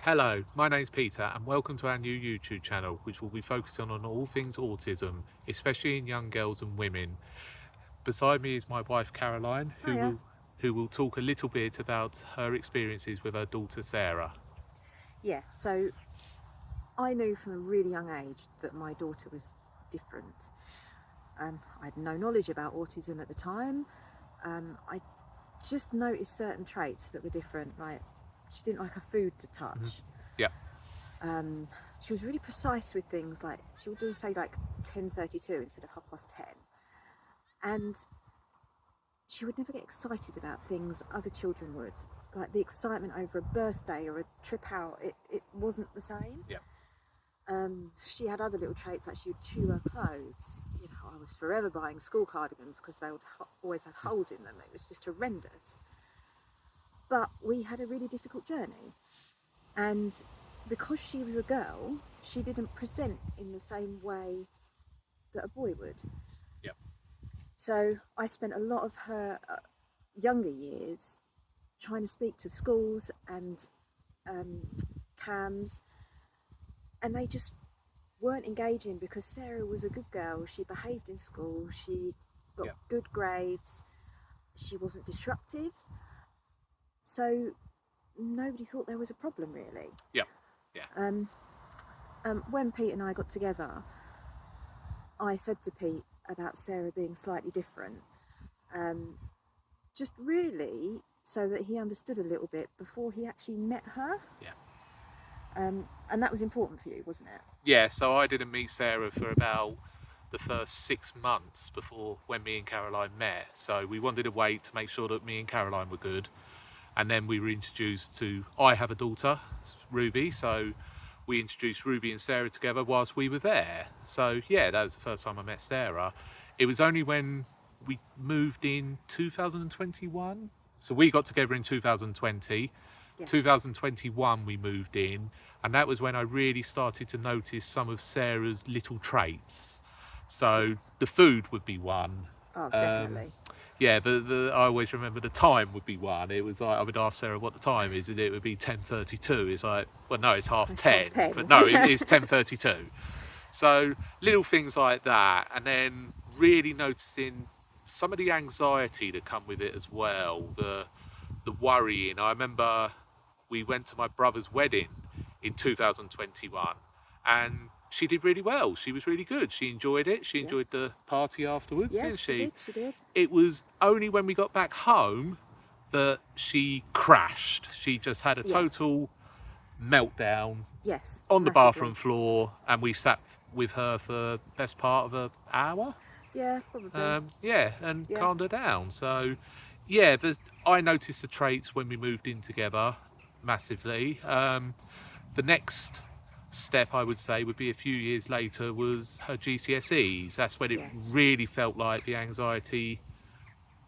Hello, my name's Peter and welcome to our new YouTube channel, which will be focusing on all things autism, especially in young girls and women. Beside me is my wife Caroline, Hiya. who will talk a little bit about her experiences with her daughter Sarah. Yeah, so I knew from a really young age that my daughter was different. I had no knowledge about autism at the time. I just noticed certain traits that were different, like she didn't like her food to touch. Yeah, She was really precise with things, like she would do say like 10:32 instead of 10:30. And she would never get excited about things other children would. Like the excitement over a birthday or a trip out, it wasn't the same. yeah, She had other little traits, like she would chew her clothes. You know, I was forever buying school cardigans because they would always had holes in them. It was just horrendous. But we had a really difficult journey. And because she was a girl, she didn't present in the same way that a boy would. yeah, So I spent a lot of her younger years trying to speak to schools and CAMs, and they just weren't engaging because Sarah was a good girl. She behaved in school, she got yeah, good grades, she wasn't disruptive. So nobody thought there was a problem really. yeah, yeah, When Pete and I got together, I said to Pete about Sarah being slightly different, just really so that he understood a little bit before he actually met her. yeah. And that was important for you, wasn't it? Yeah, so I didn't meet Sarah for about the first 6 months before when me and Caroline met. So we wanted to wait to make sure that me and Caroline were good. And then we were introduced to, I have a daughter, Ruby, so we introduced Ruby and Sarah together whilst we were there. So yeah, that was the first time I met Sarah. It was only when we moved in 2021. So we got together in 2020. Yes. 2021 we moved in, and that was when I really started to notice some of Sarah's little traits. So Yes. the food would be one. Oh, definitely. Yeah, I always remember the time would be one. It was like I would ask Sarah what the time is, and it would be 10:32. It's like, well, no, it's half It's 10, 10:30. but no, it's 10:32. So little things like that, and then really noticing some of the anxiety that come with it as well, the worrying. I remember we went to my brother's wedding in 2021, and she did really well. She was really good. She enjoyed it. She enjoyed Yes. the party afterwards, Yeah, didn't she she? did. She did. It was only when we got back home that she crashed. She just had a Yes. total meltdown Yes. on the Massively. bathroom floor, and we sat with her for the best part of an hour. Yeah, probably. And Yeah. calmed her down. So, yeah, I noticed the traits when we moved in together massively. The next step, I would say, would be a few years later was her GCSEs. That's when it Yes. really felt like the anxiety It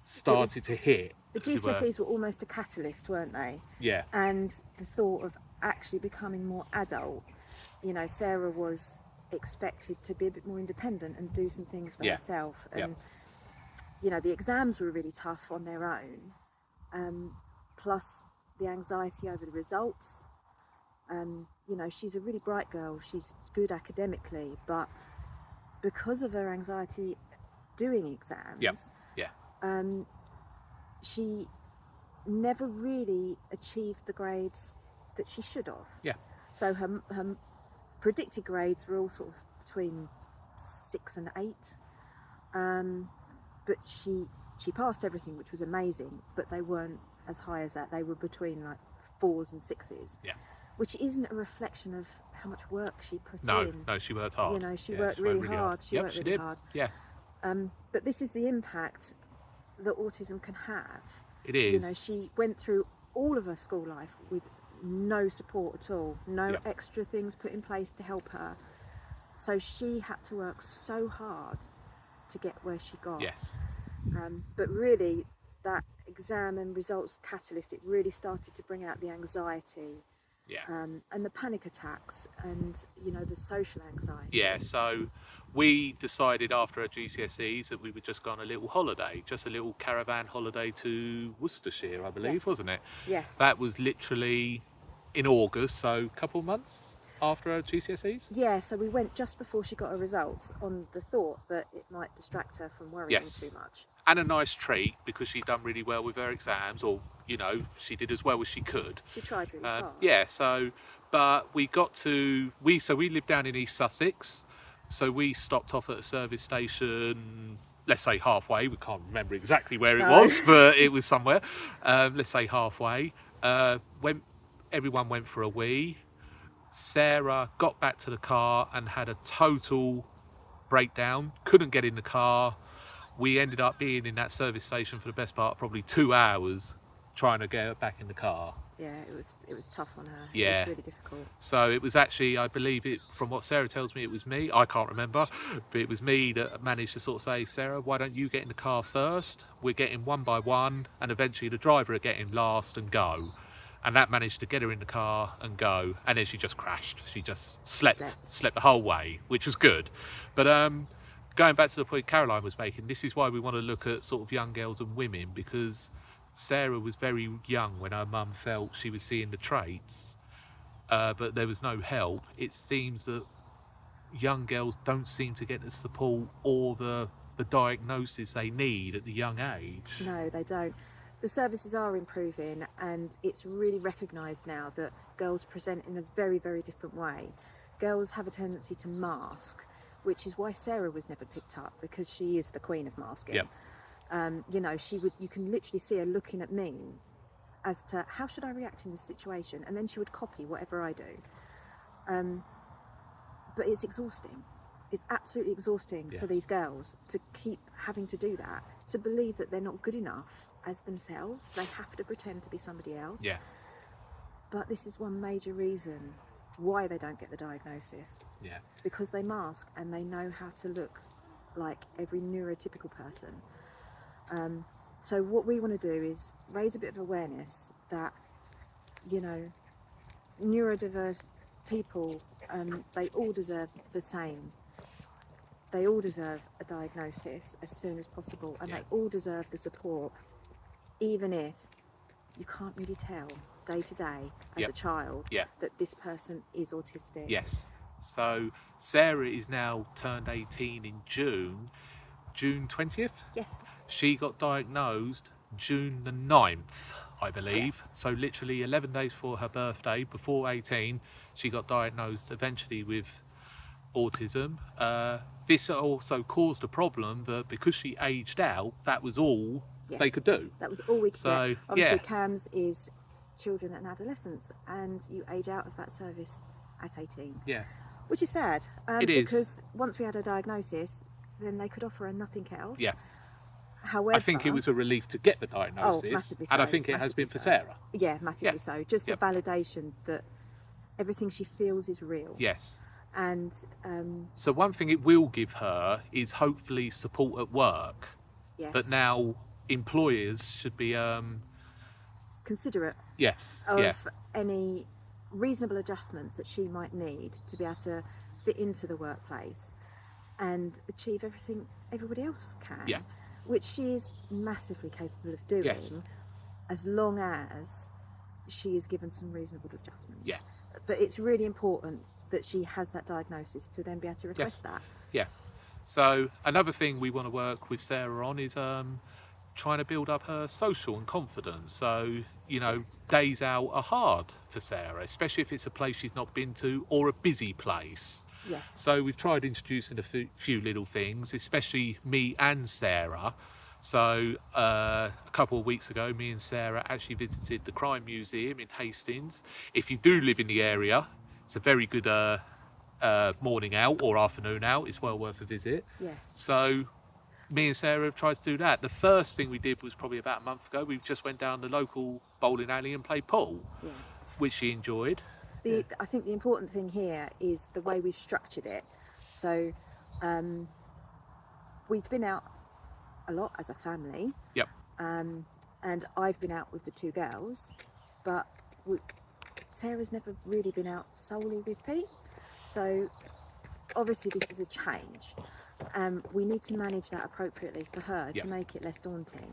was started to hit, the as it were. GCSEs were almost a catalyst, weren't they? Yeah, And the thought of actually becoming more adult. You know, Sarah was expected to be a bit more independent and do some things for Yeah. herself. Yeah. And you know, the exams were really tough on their own. Plus the anxiety over the results. You know, she's a really bright girl. She's good academically, but because of her anxiety doing exams, yeah, she never really achieved the grades that she should have. yeah, So her predicted grades were all sort of between 6 and 8, but she passed everything, which was amazing. But they weren't as high as that. They were between like 4s and 6s. yeah. Which isn't a reflection of how much work she put No, in. no, she worked hard. You know, she Yeah, worked really hard. She Yep, worked she really did. hard. Yeah, But this is the impact that autism can have. it is. You know, she went through all of her school life with no support at all, no Yep. extra things put in place to help her. So she had to work so hard to get where she got. Yes. But really, that exam and results catalyst, it really started to bring out the anxiety. Yeah. And the panic attacks and, you know, the social anxiety. Yeah, so we decided after our GCSEs that we would just go on a little holiday, just a little caravan holiday to Worcestershire, I believe, Yes. wasn't it? Yes. That was literally in August, so a couple of months after her GCSEs. Yeah, so we went just before she got her results on the thought that it might distract her from worrying Yes. too much. And a nice treat because she'd done really well with her exams, or she did as well as she could. She tried really hard. Yeah, so but we lived down in East Sussex, so we stopped off at a service station, let's say halfway. We can't remember exactly where it was, but it was somewhere. Let's say halfway. Everyone went for a wee. Sarah got back to the car and had a total breakdown, couldn't get in the car. We ended up being in that service station for the best part of probably 2 hours trying to get her back in the car. Yeah, it was tough on her. Yeah. It was really difficult. So it was actually, I believe it, from what Sarah tells me, it was me. I can't remember, but it was me that managed to sort of say, Sarah, why don't you get in the car first? We're getting one by one, and eventually the driver will get in last and go. And that managed to get her in the car and go. And then she just crashed. She just slept the whole way, which was good. But going back to the point Caroline was making, this is why we want to look at sort of young girls and women, because Sarah was very young when her mum felt she was seeing the traits, but there was no help. It seems that young girls don't seem to get the support or the diagnosis they need at the young age. No, they don't. The services are improving, and it's really recognised now that girls present in a very, very different way. Girls have a tendency to mask, which is why Sarah was never picked up, because she is the queen of masking. Yep. You can literally see her looking at me as to how should I react in this situation, and then she would copy whatever I do. But it's exhausting. It's absolutely exhausting for these girls to keep having to do that, to believe that they're not good enough as themselves. They have to pretend to be somebody else. Yeah. But this is one major reason why they don't get the diagnosis. Yeah. Because they mask and they know how to look like every neurotypical person. So what we want to do is raise a bit of awareness that, neurodiverse people, they all deserve the same. They all deserve a diagnosis as soon as possible, and they all deserve the support, even if you can't really tell day to day as a child that this person is autistic. Yes. So Sarah is now turned 18 in June 20th? Yes. She got diagnosed June the 9th, I believe. Yes. So literally 11 days before her birthday, before 18, she got diagnosed eventually with autism. This also caused a problem that because she aged out, that was all they could do. That was all we could So, do. Obviously, CAMS is children and adolescents, and you age out of that service at 18. Yeah. Which is sad. It is. Because once we had a diagnosis, then they could offer her nothing else. Yeah. However, I think it was a relief to get the diagnosis, massively and I so, think it has massively been for so. Sarah. Yeah, massively so. Just a validation that everything she feels is real. Yes. And so one thing it will give her is hopefully support at work. yes, But now employers should be considerate yes, of any reasonable adjustments that she might need to be able to fit into the workplace and achieve everything everybody else can. Yeah. Which she is massively capable of doing, as long as she is given some reasonable adjustments. Yeah. But it's really important that she has that diagnosis to then be able to request that. Yeah. So another thing we want to work with Sarah on is trying to build up her social and confidence. So, days out are hard for Sarah, especially if it's a place she's not been to or a busy place. Yes. So we've tried introducing a few little things, especially me and Sarah. So a couple of weeks ago, me and Sarah actually visited the Crime Museum in Hastings. If you do live in the area, it's a very good morning out or afternoon out. It's well worth a visit. Yes. So me and Sarah have tried to do that. The first thing we did was probably about a month ago. We just went down the local bowling alley and played pool, which she enjoyed. I think the important thing here is the way we've structured it. So we've been out a lot as a family. Yep. And I've been out with the two girls, but Sarah's never really been out solely with Pete. So obviously this is a change. We need to manage that appropriately for her to make it less daunting.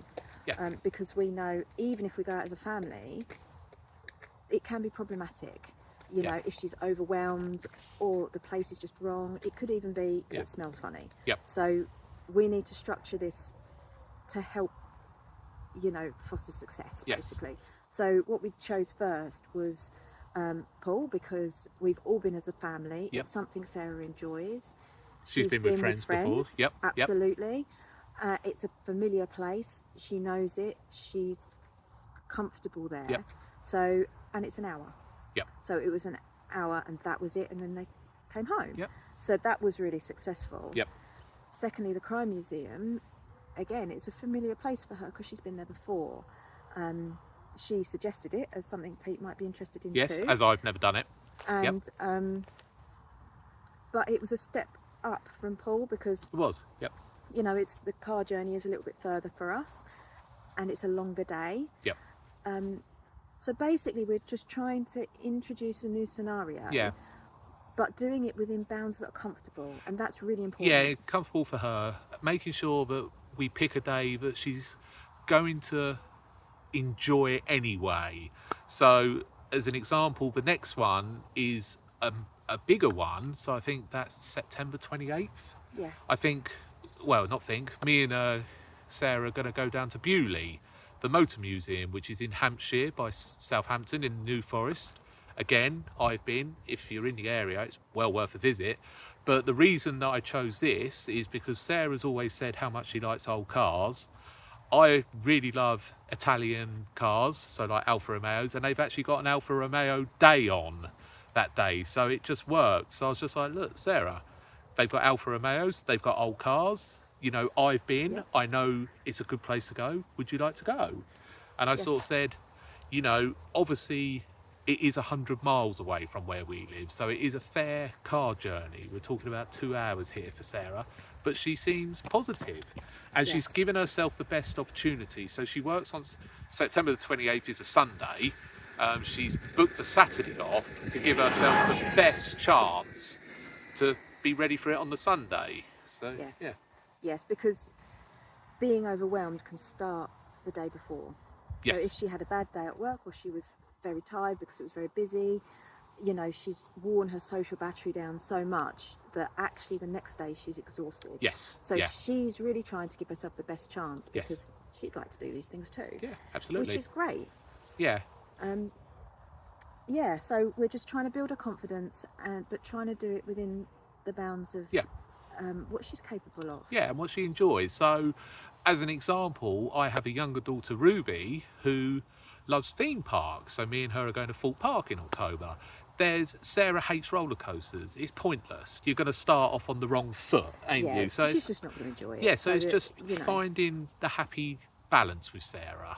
Because we know even if we go out as a family, it can be problematic. You Yeah. know, if she's overwhelmed or the place is just wrong. It could even be Yeah. it smells funny. Yep. So we need to structure this to help, you know, foster success, Yes. basically. So what we chose first was Paul, because we've all been as a family. Yep. It's something Sarah enjoys. She's been with friends before. Yep. Absolutely. It's a familiar place. She knows it. She's comfortable there. Yep. So, and it's an hour. Yep. So it was an hour, and that was it. And then they came home. Yep. So that was really successful. Yep. Secondly, the Crime Museum, again, it's a familiar place for her because she's been there before. She suggested it as something Pete might be interested in Yes, too. as I've never done it. And but it was a step up from Paul because It was. Yep. you know, it's the car journey is a little bit further for us, and it's a longer day. Yep. So basically, we're just trying to introduce a new scenario. Yeah. But doing it within bounds that are comfortable, and that's really important. Yeah, comfortable for her. Making sure that we pick a day that she's going to enjoy anyway. So, as an example, the next one is a bigger one. So I think that's September 28th. Yeah. I think, well, not think, me and Sarah are going to go down to Bewley, the Motor Museum, which is in Hampshire by Southampton in the New Forest. Again, I've been. If you're in the area, it's well worth a visit. But the reason that I chose this is because Sarah's always said how much she likes old cars. I really love Italian cars, so like Alfa Romeos, and they've actually got an Alfa Romeo day on that day, so it just worked. So I was just like, look, Sarah, they've got Alfa Romeos, they've got old cars. You know, I've been, I know it's a good place to go. Would you like to go? And I sort of said, you know, obviously it is 100 miles away from where we live, so it is a fair car journey. We're talking about 2 hours here for Sarah, but she seems positive, and she's given herself the best opportunity. So she works on September the 28th is a Sunday. She's booked the Saturday off to give herself the best chance to be ready for it on the Sunday. So Yes, because being overwhelmed can start the day before. So if she had a bad day at work, or she was very tired because it was very busy, you know, she's worn her social battery down so much that actually the next day she's exhausted. Yes. So she's really trying to give herself the best chance because she'd like to do these things too. Yeah, absolutely. Which is great. Yeah. Yeah, so we're just trying to build her confidence, but trying to do it within the bounds of what she's capable of. Yeah, and what she enjoys. So, as an example, I have a younger daughter, Ruby, who loves theme parks. So me and her are going to Thorpe Park in October. There's Sarah hates roller coasters. It's pointless. You're going to start off on the wrong foot, ain't you? So she's just not going to enjoy it. Yeah, so it's just finding the happy balance with Sarah.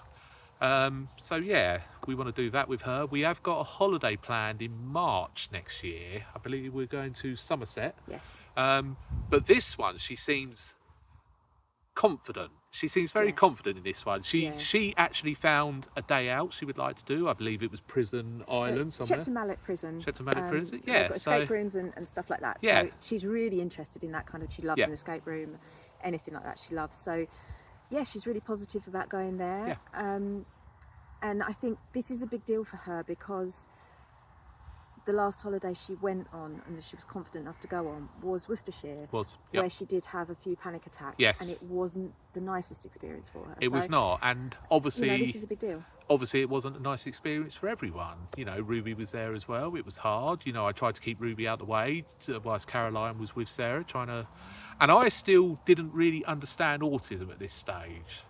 So yeah, we want to do that with her. We have got a holiday planned in March next year. I believe we're going to Somerset. Yes. But this one, she seems confident. She seems very confident in this one. She actually found a day out she would like to do. I believe it was Prison Island somewhere. Shepton Mallet Prison. Shepton Mallet Prison, they've got escape rooms and stuff like that. Yeah. So she's really interested in that kind of, she loves an escape room, anything like that she loves. So yeah, she's really positive about going there. Yeah. And I think this is a big deal for her because the last holiday she went on and that she was confident enough to go on was Worcestershire, where she did have a few panic attacks. Yes. And it wasn't the nicest experience for her. It was not, and obviously, you know, this is a big deal. Obviously, it wasn't a nice experience for everyone. You know, Ruby was there as well. It was hard. You know, I tried to keep Ruby out of the way whilst Caroline was with Sarah, and I still didn't really understand autism at this stage.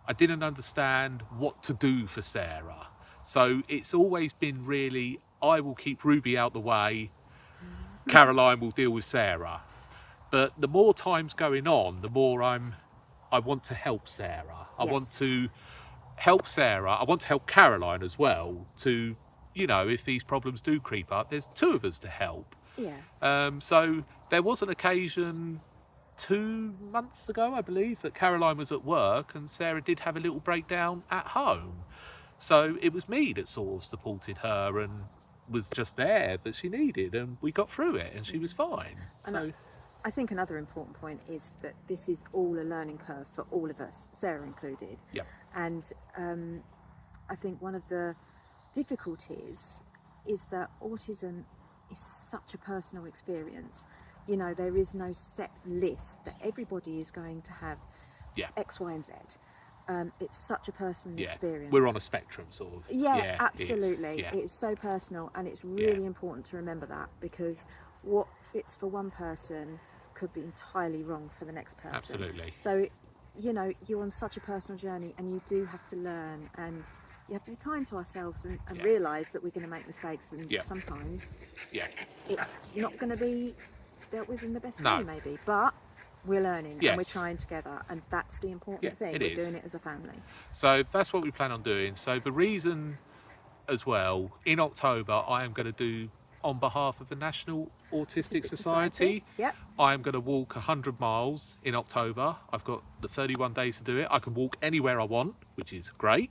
I didn't understand what to do for Sarah. So it's always been really, I will keep Ruby out the way, Caroline will deal with Sarah. But the more time's going on, the more I want to help Sarah. I want to help Sarah. I want to help Caroline as well to, you know, if these problems do creep up, there's two of us to help. Yeah. So there was an occasion 2 months ago, I believe, that Caroline was at work and Sarah did have a little breakdown at home. So it was me that sort of supported her and was just there that she needed, and we got through it and she was fine. And I think another important point is that this is all a learning curve for all of us, Sarah included. Yeah. And I think one of the difficulties is that autism is such a personal experience. You know, there is no set list that everybody is going to have Yeah. X, Y, and Z. It's such a personal Yeah. experience. We're on a spectrum, sort of. Yeah, absolutely. Yeah. It's so personal, and it's really important to remember that, because what fits for one person could be entirely wrong for the next person. Absolutely. So, you know, you're on such a personal journey, and you do have to learn, and you have to be kind to ourselves and realise that we're going to make mistakes, and sometimes it's not going to be dealt with in the best way, maybe, but we're learning and we're trying together, and that's the important thing. We're doing it as a family. So that's what we plan on doing. So the reason as well, in October, I am going to do, on behalf of the National Autistic Society, I am going to walk 100 miles in October. I've got the 31 days to do it. I can walk anywhere I want, which is great.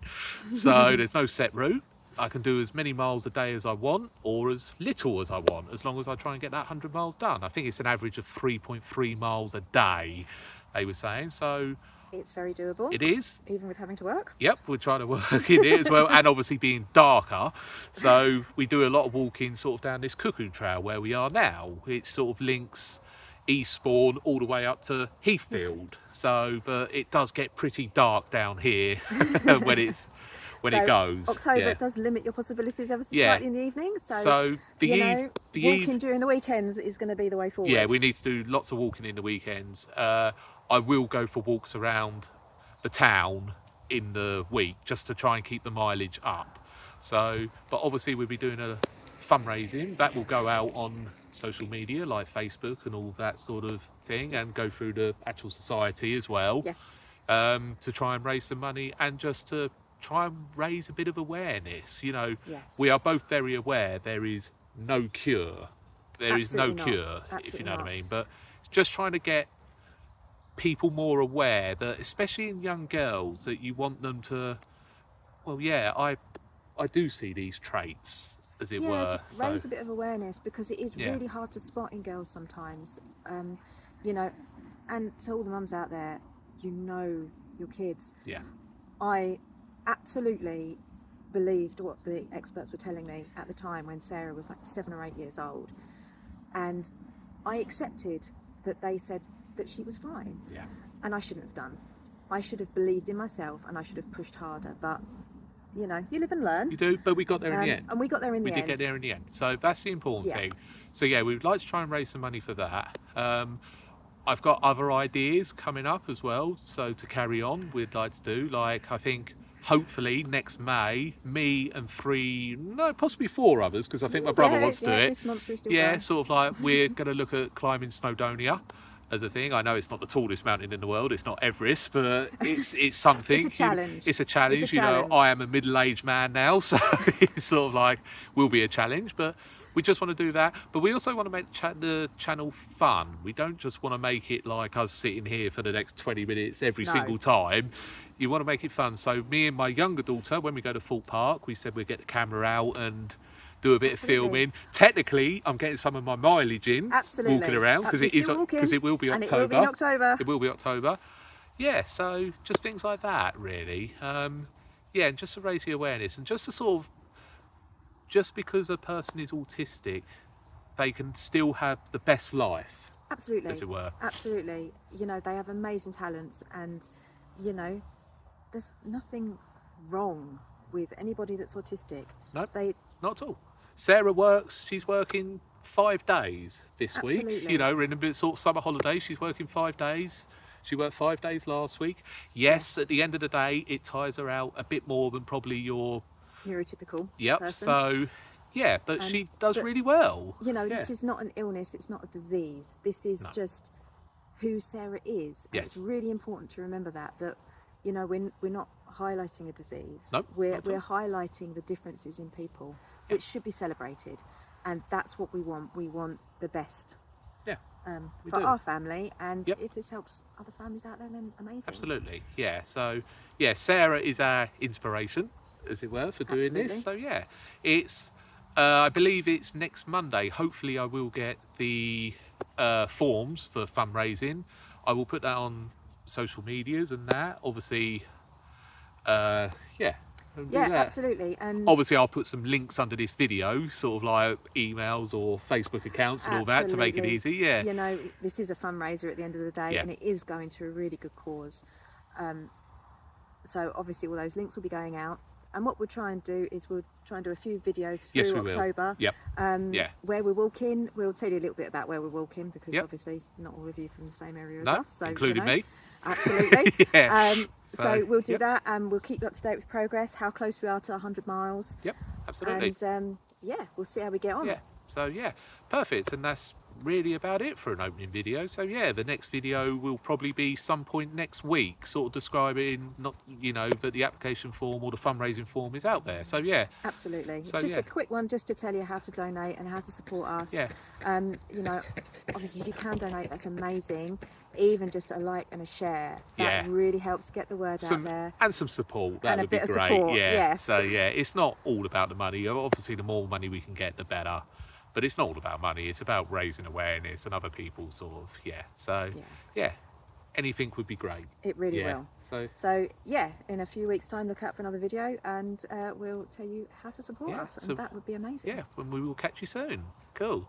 So there's no set route. I can do as many miles a day as I want, or as little as I want, as long as I try and get that 100 miles done. I think it's an average of 3.3 miles a day, they were saying. So it's very doable. It is. Even with having to work. Yep, we're trying to work in it as well, and obviously being darker. So we do a lot of walking sort of down this Cuckoo Trail where we are now. It sort of links Eastbourne all the way up to Heathfield. So, but it does get pretty dark down here when it goes. October does limit your possibilities ever so slightly in the evening. So walking during the weekends is going to be the way forward. Yeah, we need to do lots of walking in the weekends. I will go for walks around the town in the week just to try and keep the mileage up. So, but obviously we'll be doing a fundraising that will go out on social media like Facebook and all that sort of thing, and go through the actual society as well. Yes. To try and raise some money, and just to try and raise a bit of awareness. You know, we are both very aware there is no cure. There is no cure, if you know what I mean. But just trying to get people more aware that, especially in young girls, that you want them to, well, yeah, I do see these traits, as it were. Just raise a bit of awareness, because it is really hard to spot in girls sometimes. You know, and to all the mums out there, you know your kids. Yeah. I absolutely believed what the experts were telling me at the time when Sarah was like 7 or 8 years old, and I accepted that they said that she was fine. Yeah. And I shouldn't have done. I should have believed in myself, and I should have pushed harder, but you know, you live and learn. You do, but we got there in the end. And we got there in the end. We did get there in the end. So that's the important thing. So yeah, we'd like to try and raise some money for that. I've got other ideas coming up as well. So to carry on, we'd like to do, like, I think hopefully next May, me and possibly 4 others, because I think my brother wants to do it. This monster is still sort of like we're going to look at climbing Snowdonia as a thing. I know it's not the tallest mountain in the world, it's not Everest, but it's something. It's a challenge. It's a challenge. You know, I am a middle-aged man now, so it's sort of like will be a challenge, but we just want to do that. But we also want to make the channel fun. We don't just want to make it like us sitting here for the next 20 minutes every single time. You want to make it fun. So me and my younger daughter, when we go to Thorpe Park, we said we'd get the camera out and do a bit of filming. Technically, I'm getting some of my mileage in, walking around, because it will be October. And it will be in October. It will be October. Yeah, so just things like that, really. And just to raise the awareness, and just to sort of, just because a person is autistic, they can still have the best life. Absolutely. As it were. Absolutely. You know, they have amazing talents, and, you know, there's nothing wrong with anybody that's autistic. No, not at all. Sarah works, she's working 5 days this week. You know, we're in a bit sort of summer holiday, she's working 5 days. She worked 5 days last week. Yes, at the end of the day, it tires her out a bit more than probably your neurotypical person. So, yeah, but she does really well. You know, this is not an illness, it's not a disease. This is just who Sarah is. And it's really important to remember that, you know, we're not highlighting a disease. Nope, we're highlighting the differences in people, which should be celebrated. And that's what we want. We want the best for our family. And if this helps other families out there, then amazing. Absolutely, yeah. So, yeah, Sarah is our inspiration, as it were, for doing this. So, yeah, it's, I believe it's next Monday. Hopefully I will get the forms for fundraising. I will put that on social medias and that, obviously, and do Yeah, that. absolutely. And Obviously, I'll put some links under this video, sort of like emails or Facebook accounts and all that to make it absolutely, easy. Yeah. you know, this is a fundraiser at the end of the day, Yeah. and it is going to a really good cause. So obviously all those links will be going out. And what we'll try and do is we'll try and do a few videos Yes, through we will. October. Yep. Yeah. Where we're walking. We'll tell you a little bit about where we're walking, because Yep. obviously not all of you from the same area as No, us. So, including me. Absolutely. Yeah. So we'll do yep. that, and we'll keep you up to date with progress, how close we are to 100 miles. Yep. Absolutely. And yeah, we'll see how we get on. Yeah. So yeah, perfect. And that's really about it for an opening video. So yeah, the next video will probably be some point next week, sort of describing, not, you know, but the application form or the fundraising form is out there. So yeah. Absolutely. So, Just yeah. a quick one, just to tell you how to donate and how to support us. Yeah. You know, obviously if you can donate, that's amazing. Even just a like and a share, that Yeah. really helps get the word out there. And some support, that And a would be bit of great. support, Yeah. yes. So yeah, it's not all about the money. Obviously, the more money we can get, the better. But it's not all about money. It's about raising awareness and other people sort of, yeah. So yeah, anything would be great. It really Yeah. will. So yeah, in a few weeks' time, look out for another video, and we'll tell you how to support us, and so- that would be amazing. Yeah, and we will catch you soon. Cool.